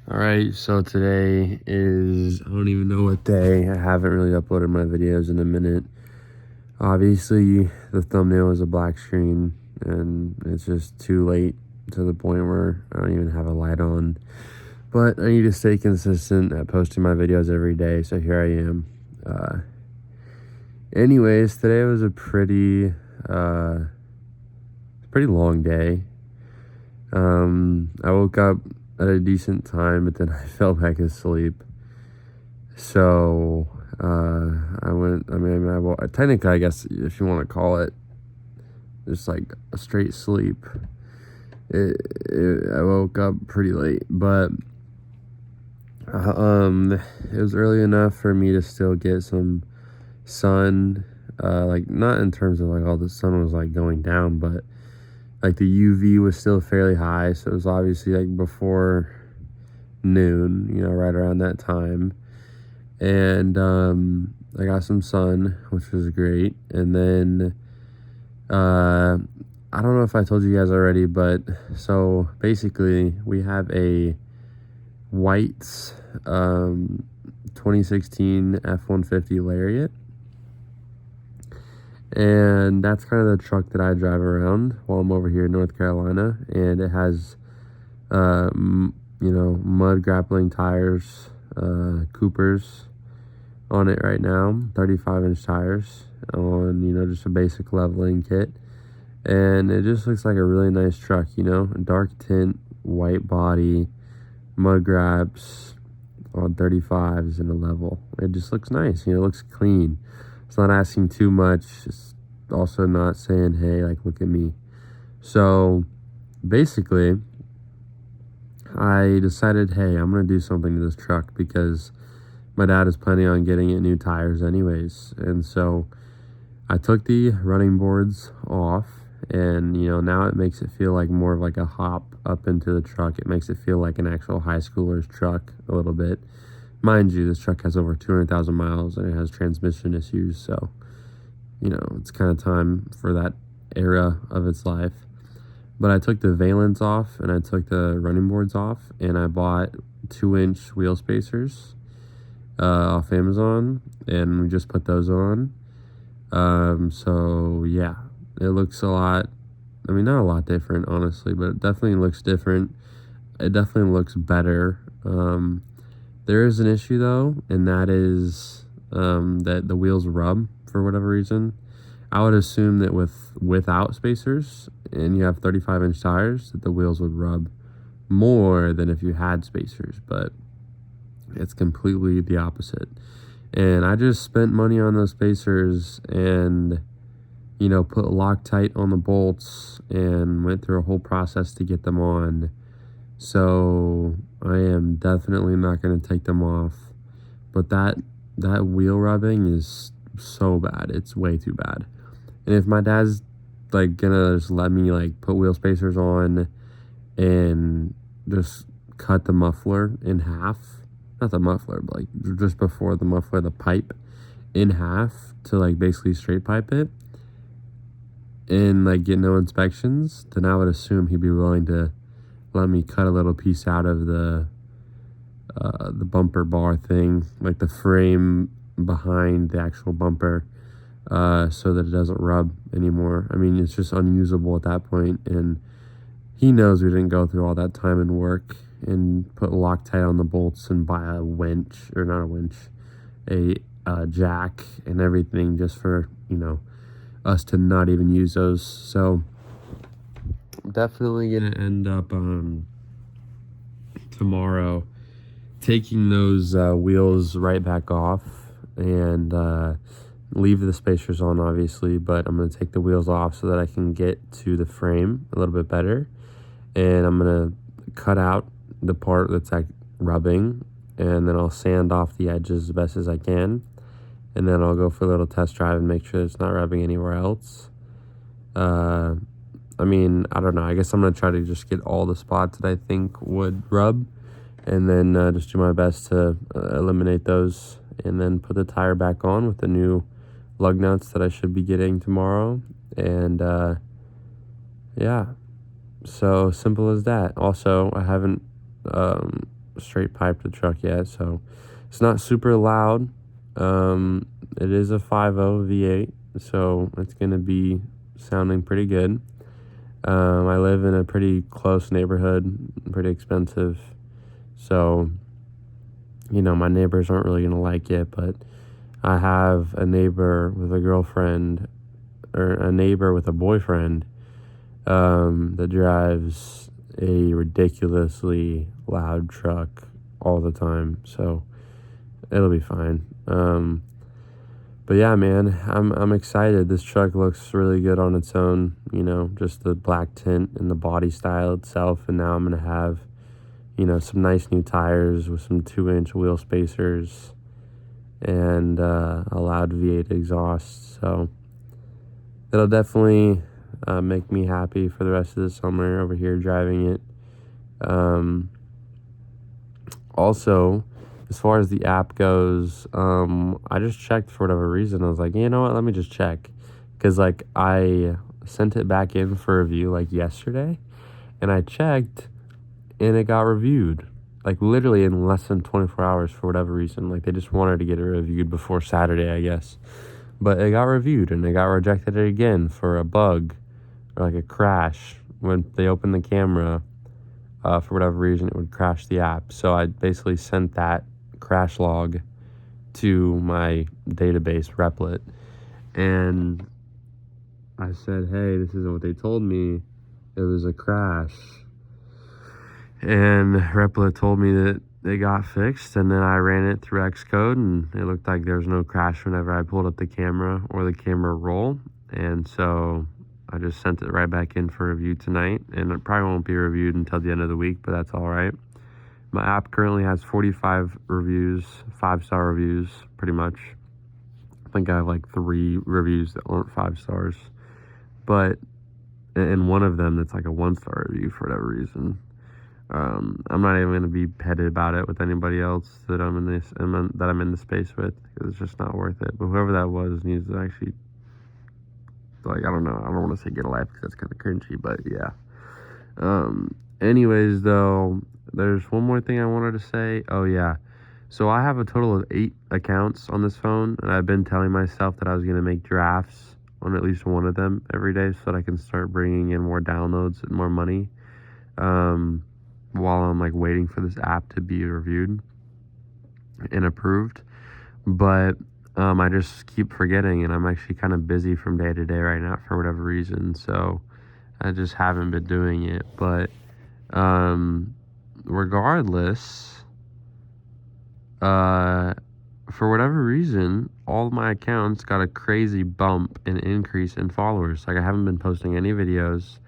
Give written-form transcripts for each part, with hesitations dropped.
Alright, so today is, I don't even know what day. I haven't really uploaded my videos in a minute. Obviously, the thumbnail is a black screen, and it's just too late to the point where I don't even have a light on. But I need to stay consistent at posting my videos every day, so here I am. Anyways, today was a pretty long day. I woke up at a decent time, but then I fell back asleep. So, technically, I guess, if you want to call it just like a straight sleep, I woke up pretty late, but, it was early enough for me to still get some sun, like, not in terms of, like, all the sun was, like, going down, but, like, the UV was still fairly high, so it was obviously, like, before noon, right around that time. And I got some sun, which was great. And then I don't know if I told you guys already, but so basically we have a white 2016 F-150 Lariat, and that's kind of the truck that I drive around while I'm over here in North Carolina. And it has mud grappling tires, Coopers on it right now, 35-inch tires on, just a basic leveling kit. And it just looks like a really nice truck, dark tint, white body, mud grabs on 35s and a level. It just looks nice, it looks clean. It's not asking too much. It's also not saying, hey, like, look at me. So basically, I decided, hey, I'm going to do something to this truck because my dad is planning on getting it new tires anyways. And so I took the running boards off, and now it makes it feel like more of like a hop up into the truck. It makes it feel like an actual high schooler's truck a little bit. Mind you, this truck has over 200,000 miles and it has transmission issues, so it's kind of time for that era of its life. But I took the valence off and I took the running boards off, and I bought 2-inch wheel spacers off Amazon, and we just put those on. So yeah, it looks a lot, not a lot different, honestly, but it definitely looks different. It definitely looks better. There is an issue though, and that is that the wheels rub for whatever reason. I would assume that without spacers and you have 35-inch tires, that the wheels would rub more than if you had spacers, but it's completely the opposite. And I just spent money on those spacers and, put Loctite on the bolts and went through a whole process to get them on. So I am definitely not going to take them off. But that wheel rubbing is so bad. It's way too bad. And if my dad's like gonna just let me like put wheel spacers on and just cut the muffler in half, not the muffler, but like just before the muffler, the pipe in half to like basically straight pipe it and like get no inspections, then I would assume he'd be willing to let me cut a little piece out of the bumper bar thing, like the frame behind the actual bumper, so that it doesn't rub anymore. It's just unusable at that point, and he knows we didn't go through all that time and work and put Loctite on the bolts and buy a winch, or not a winch, a jack and everything just for, us to not even use those. So I'm definitely going to end up tomorrow taking those wheels right back off and leave the spacers on, obviously, but I'm going to take the wheels off so that I can get to the frame a little bit better. And I'm going to cut out the part that's like rubbing, and then I'll sand off the edges as best as I can, and then I'll go for a little test drive and make sure it's not rubbing anywhere else. I don't know, I guess I'm going to try to just get all the spots that I think would rub, and then just do my best to eliminate those, and then put the tire back on with the new lug nuts that I should be getting tomorrow. And yeah, so simple as that. Also, I haven't straight piped the truck yet, so it's not super loud. It is a 5.0 V8, so it's gonna be sounding pretty good. I live in a pretty close neighborhood, pretty expensive, so my neighbors aren't really gonna like it, but I have a neighbor with a girlfriend, or a neighbor with a boyfriend, that drives a ridiculously loud truck all the time, so it'll be fine. But yeah, man, I'm excited. This truck looks really good on its own, just the black tint and the body style itself, and now I'm gonna have some nice new tires with some 2-inch wheel spacers and a loud V8 exhaust, so it'll definitely make me happy for the rest of the summer over here driving it. Also, as far as the app goes, I just checked for whatever reason. I was like, you know what, let me just check, because I sent it back in for review yesterday, and I checked and it got reviewed literally in less than 24 hours for whatever reason. They just wanted to get it reviewed before Saturday, I guess. But it got reviewed, and it got rejected again for a bug or a crash. When they opened the camera, for whatever reason, it would crash the app. So I basically sent that crash log to my database, Replit, and I said, hey, this isn't what they told me. It was a crash. And Replit told me that it got fixed, and then I ran it through Xcode, and it looked like there was no crash whenever I pulled up the camera or the camera roll. And so I just sent it right back in for review tonight, and it probably won't be reviewed until the end of the week, but that's all right. My app currently has 45 reviews, 5-star reviews, pretty much. I think I have 3 reviews that aren't 5 stars, but in one of them that's a 1-star review for whatever reason. I'm not even going to be petty about it with anybody else that I'm in the space with, because it's just not worth it. But whoever that was needs to actually, I don't know. I don't want to say get a life, because that's kind of cringy, but yeah. Anyways, though, there's one more thing I wanted to say. Oh, yeah. So I have a total of 8 accounts on this phone, and I've been telling myself that I was going to make drafts on at least one of them every day so that I can start bringing in more downloads and more money. While I'm waiting for this app to be reviewed and approved. But I just keep forgetting, and I'm actually kind of busy from day to day right now for whatever reason, so I just haven't been doing it. But regardless, for whatever reason, all of my accounts got a crazy bump and increase in followers. I haven't been posting any videos,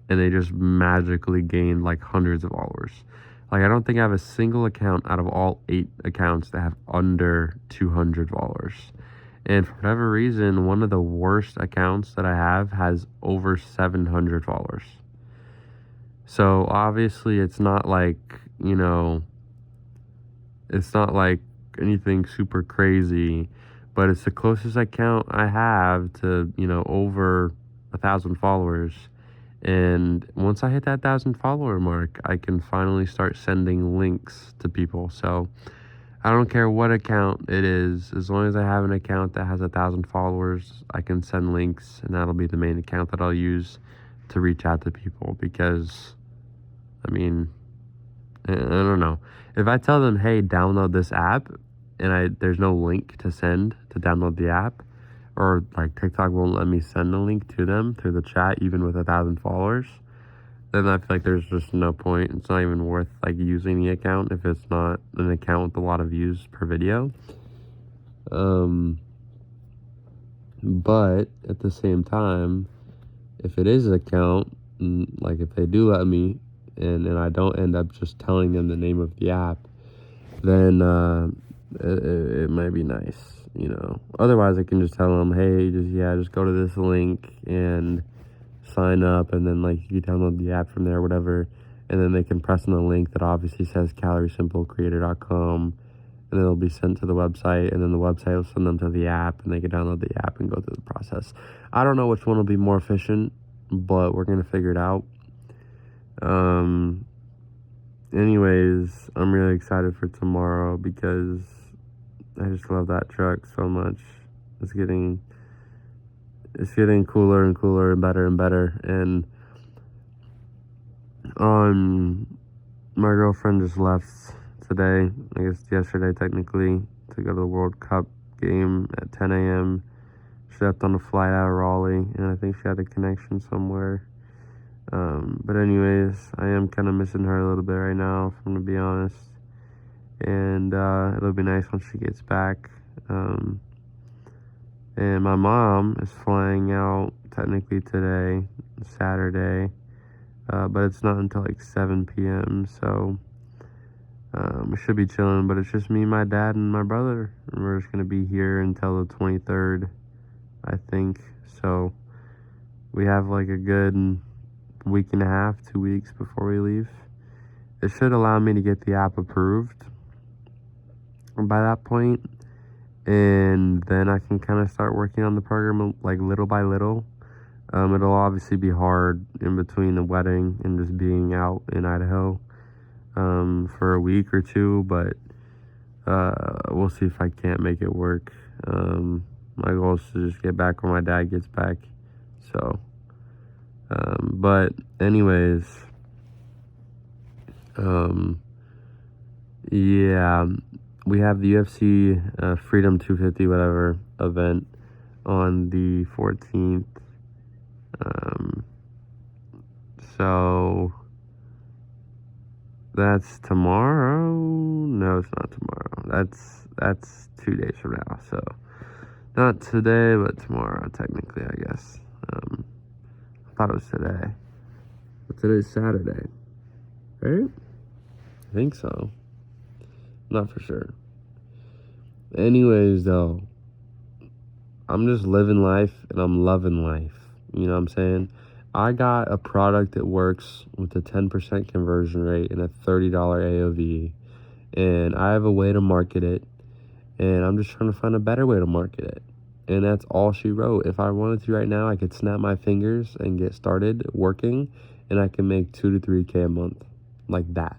and they just magically gained hundreds of followers. I don't think I have a single account out of all 8 accounts that have under 200 followers. And for whatever reason, one of the worst accounts that I have has over 700 followers. So obviously it's not it's not anything super crazy, but it's the closest account I have to, over 1,000 followers. And once I hit that 1,000 follower mark, I can finally start sending links to people. So I don't care what account it is, as long as I have an account that has 1,000 followers, I can send links, and that'll be the main account that I'll use to reach out to people. Because I don't know, if I tell them, hey, download this app, and there's no link to send to download the app, or TikTok won't let me send a link to them through the chat, even with 1,000 followers, then I feel there's just no point. It's not even worth using the account if it's not an account with a lot of views per video. But at the same time, if it is an account, if they do let me, and I don't end up just telling them the name of the app, then it might be nice. Otherwise I can just tell them, hey, just go to this link and sign up, and then you download the app from there, whatever, and then they can press on the link that obviously says caloriesimplecreator.com, and then it'll be sent to the website, and then the website will send them to the app, and they can download the app and go through the process. I don't know which one will be more efficient, but we're gonna figure it out. anyways, I'm really excited for tomorrow because I just love that truck so much. It's getting cooler and cooler and better. And my girlfriend just left today, I guess yesterday technically, to go to the World Cup game at 10 a.m. She left on a flight out of Raleigh, and I think she had a connection somewhere. But anyways, I am kind of missing her a little bit right now, if I'm gonna be honest. And it'll be nice when she gets back. And my mom is flying out technically today, Saturday, but it's not until like 7 p.m. So we should be chilling, but it's just me, my dad, and my brother. And we're just gonna be here until the 23rd, I think. So we have like a good week and a half, 2 weeks before we leave. It should allow me to get the app approved by that point, and then I can kind of start working on the program like little by little. It'll obviously be hard in between the wedding and just being out in Idaho for a week or two, but we'll see if I can't make it work. My goal is to just get back when my dad gets back. So but anyways, yeah, we have the UFC Freedom 250 whatever event on the 14th. So that's tomorrow. No, it's not tomorrow. That's 2 days from now. So not today, but tomorrow technically, I guess. I thought it was today, but today's Saturday, right? I think so. Not for sure. Anyways, though, I'm just living life and I'm loving life. You know what I'm saying? I got a product that works with a 10% conversion rate and a $30 AOV, and I have a way to market it, and I'm just trying to find a better way to market it. And that's all she wrote. If I wanted to right now, I could snap my fingers and get started working, and I can make 2 to 3K a month like that.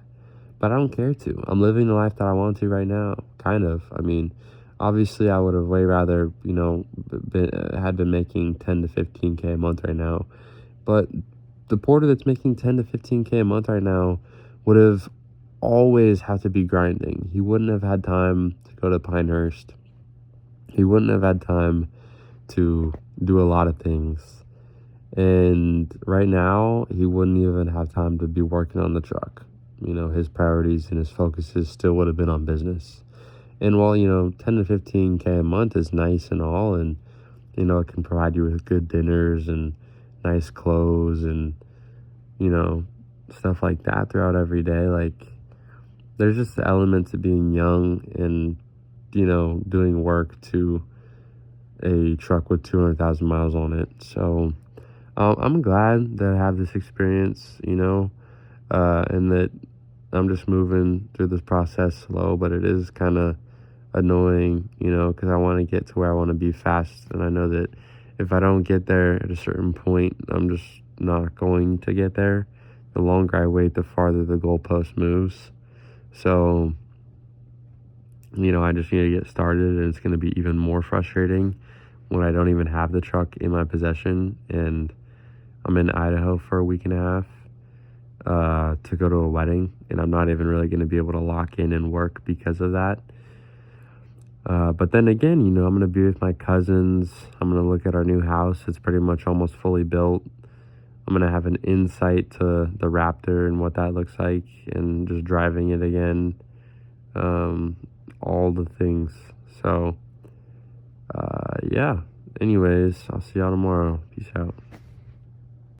But I don't care to. I'm living the life that I want to right now, kind of. I mean, obviously, I would have way rather, had been making 10 to 15K a month right now. But the porter that's making 10 to 15K a month right now would have always had to be grinding. He wouldn't have had time to go to Pinehurst. He wouldn't have had time to do a lot of things. And right now, he wouldn't even have time to be working on the truck. His priorities and his focuses still would have been on business. And while, 10 to 15K a month is nice and all, and, it can provide you with good dinners and nice clothes and, stuff like that throughout every day. Like, there's just the elements of being young and, doing work to a truck with 200,000 miles on it. So, I'm glad that I have this experience, and that I'm just moving through this process slow, but it is kind of annoying, because I want to get to where I want to be fast. And I know that if I don't get there at a certain point, I'm just not going to get there. The longer I wait, the farther the goalpost moves. So, I just need to get started, and it's going to be even more frustrating when I don't even have the truck in my possession and I'm in Idaho for a week and a half to go to a wedding, and I'm not even really going to be able to lock in and work because of that. But then again, I'm going to be with my cousins. I'm going to look at our new house. It's pretty much almost fully built. I'm going to have an insight to the Raptor and what that looks like, and just driving it again. All the things. So, yeah. Anyways, I'll see y'all tomorrow. Peace out.